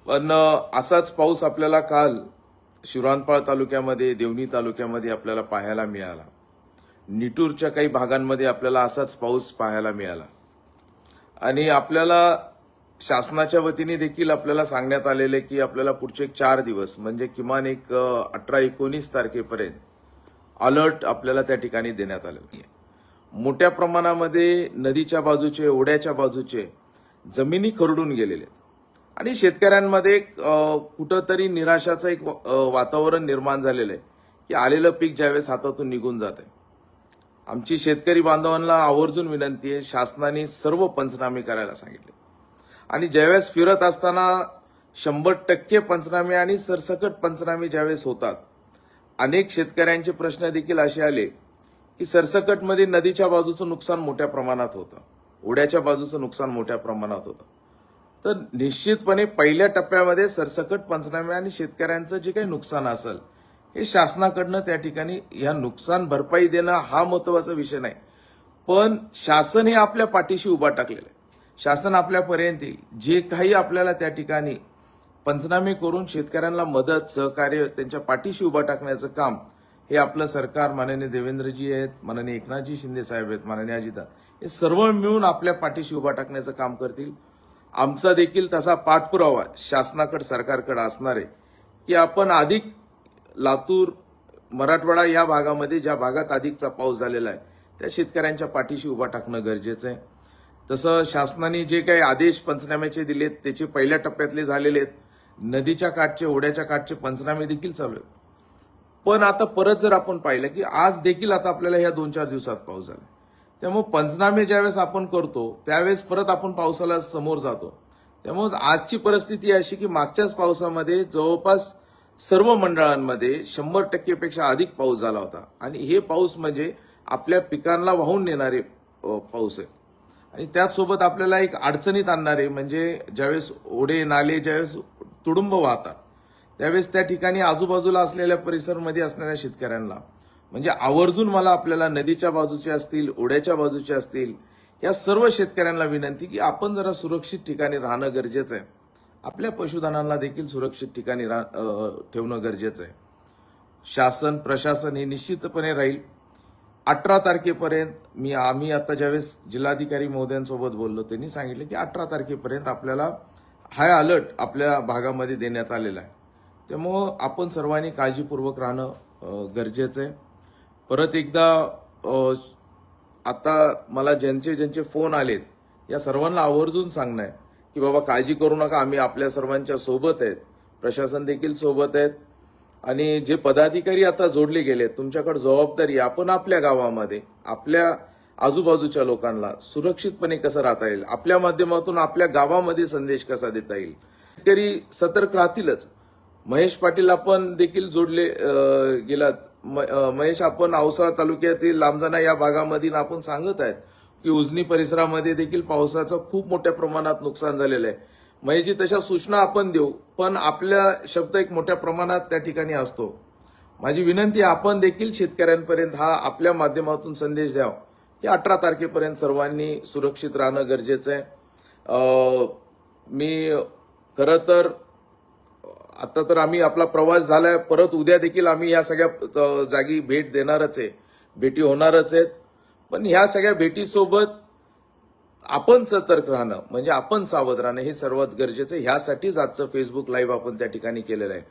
पण असाच पाऊस आपल्याला काल शिराळपाळ तालुक्यामध्ये, देवणी तालुक्यामध्ये आपल्याला पाहायला मिळाला. निटूरच्या काही भागांमध्ये आपल्याला असाच पाऊस पाहायला मिळाला. आणि आपल्याला शासनाच्या वतीने देखील आपल्याला सांगण्यात आलेले की आपल्याला पुढचे 4 दिवस म्हणजे किमान एक 18-19 तारखेपर्यंत अलर्ट आपल्याला त्या ठिकाणी देण्यात आलेला आहे. मोठ्या प्रमाणामध्ये नदीच्या बाजूचे, ओढ्याच्या बाजूचे जमिनी खरडून गेलेले आहेत आणि शेतकऱ्यांमध्ये कुठंतरी निराशाचं एक वातावरण निर्माण झालेलं आहे की आलेलं पीक ज्यावेळेस हातातून निघून जात आहे. आमची शेतकरी बांधवांना आवर्जून विनंती आहे, शासनाने सर्व पंचनामे करायला सांगितले आणि ज्यावेळेस फिरत असताना 100% पंचनामे आणि सरसकट पंचनामे ज्यावेळेस होतात, अनेक शेतकऱ्यांचे प्रश्न देखील असे आले की सरसकटमध्ये नदीच्या बाजूचं नुकसान मोठ्या प्रमाणात होतं, ओढ्याच्या बाजूचं नुकसान मोठ्या प्रमाणात होतं. तर निश्चितपणे पहिल्या टप्प्यामध्ये सरसकट पंचनामे आणि शेतकऱ्यांचं जे काही नुकसान असेल हे शासनाकडनं त्या ठिकाणी या नुकसान भरपाई देणं हा महत्वाचा विषय नाही, पण शासन हे आपल्या पाठीशी उभा टाकलेलं आहे. शासन आपल्यापर्यंत येईल, जे काही आपल्याला त्या ठिकाणी पंचनामे करून शेतकऱ्यांना मदत, सहकार्य त्यांच्या पाठीशी उभा टाकण्याचं काम हे आपलं सरकार, माननीय देवेंद्रजी आहेत, माननीय एकनाथजी शिंदे साहेब आहेत, माननीय अजिता, हे सर्व मिळून आपल्या पाठीशी उभा टाकण्याचं काम करतील. आमचा देखील तसा पाठपुरावा शासनाकडे, सरकारकडे असणार आहे की आपण अधिक लातूर, मराठवाडा या भागामध्ये ज्या भागात अधिकचा पाऊस झालेला आहे त्या शेतकऱ्यांच्या पाठीशी उभा टाकणं गरजेचं आहे. तसं शासनाने जे काही आदेश पंचनाम्याचे दिलेत त्याचे पहिल्या टप्प्यातले झालेले आहेत. नदीच्या काठचे, ओढ्याच्या काठचे पंचनामे देखील चालू आहेत. पण आता परत जर आपण पाहिलं की आज देखील आता आपल्याला ह्या 2-4 दिवसात पाऊस झाला, त्यामुळे पंचनामे ज्यावेळेस आपण करतो त्यावेळेस परत आपण पावसाला समोर जातो. त्यामुळे आजची परिस्थिती अशी की मागच्याच पावसामध्ये जवळपास सर्व मंडळांमध्ये 100% पेक्षा अधिक पाऊस झाला होता आणि हे पाऊस म्हणजे आपल्या पिकांना वाहून नेणारे पाऊस आहे. आणि त्याचसोबत आपल्याला एक अडचणीत आणणारे म्हणजे ज्यावेळेस ओढे, नाले ज्यावेळेस तुडुंब वाहतात त्यावेळेस त्या ठिकाणी आजूबाजूला असलेल्या परिसरामध्ये असणाऱ्या शेतकऱ्यांना म्हणजे आवर्जून मला आपल्याला नदीच्या बाजूचे असतील, ओढ्याच्या बाजूचे असतील, या सर्व शेतकऱ्यांना विनंती की आपण जरा सुरक्षित ठिकाणी राहणं गरजेचं आहे. आपल्या पशुधनांना देखील सुरक्षित ठिकाणी ठेवणं गरजेचं आहे. शासन, प्रशासन हे निश्चितपणे राहील. 18 तारखेपर्यंत आम्ही आता ज्यावेळेस जिल्हाधिकारी महोदयांसोबत बोललो त्यांनी सांगितलं की 18 तारखेपर्यंत आपल्याला हाय अलर्ट आपल्या भागामध्ये देण्यात आलेला आहे. त्यामुळं आपण सर्वांनी काळजीपूर्वक राहणं गरजेचं आहे. परत एकदा आता मला ज्यांचे फोन आलेत या सर्वांना आवर्जून सांगणं आहे की बाबा काळजी करू नका, आम्ही आपल्या सर्वांच्या सोबत आहेत, प्रशासन देखील सोबत आहेत आणि जे पदाधिकारी आता जोडले गेलेत तुमच्याकडे जबाबदारी, आपण आपल्या गावामध्ये आपल्या आजूबाजूच्या लोकांना सुरक्षितपणे कसं राहता येईल, आपल्या माध्यमातून आपल्या गावामध्ये संदेश कसा देता येईल, शेतकरी सतर्क राहतीलच. महेश पाटील आपण देखील जोडले गेलात. महेश, आपण औसा तालुक्यातील लांबदाणा या भागामध्ये आपण सांगत आहेत की उजनी परिसरामध्ये देखील पावसाचं खूप मोठ्या प्रमाणात नुकसान झालेलं आहे. महेशजी, तशा सूचना आपण देऊ, पण आपला शब्द एक मोठ्या प्रमाणात त्या ठिकाणी असतो. माझी विनंती आपण देखील शेतकऱ्यांपर्यंत हा आपल्या माध्यमातून संदेश द्यावा की 18 तारखेपर्यंत सर्वांनी सुरक्षित राहणं गरजेचं आहे. मी खरं तर आता तर आम्ही आपला प्रवास झालाय, परत उद्या देखील आम्ही या सगळ्या जागी भेट देणारच आहे, भेटी होणारच आहेत. पण ह्या सगळ्या भेटीसोबत आपण सतर्क राहणं म्हणजे आपण सावध राहणं हे सर्वात गरजेचं आहे. ह्यासाठीच आजचं फेसबुक लाईव्ह आपण त्या ठिकाणी केलेलं आहे.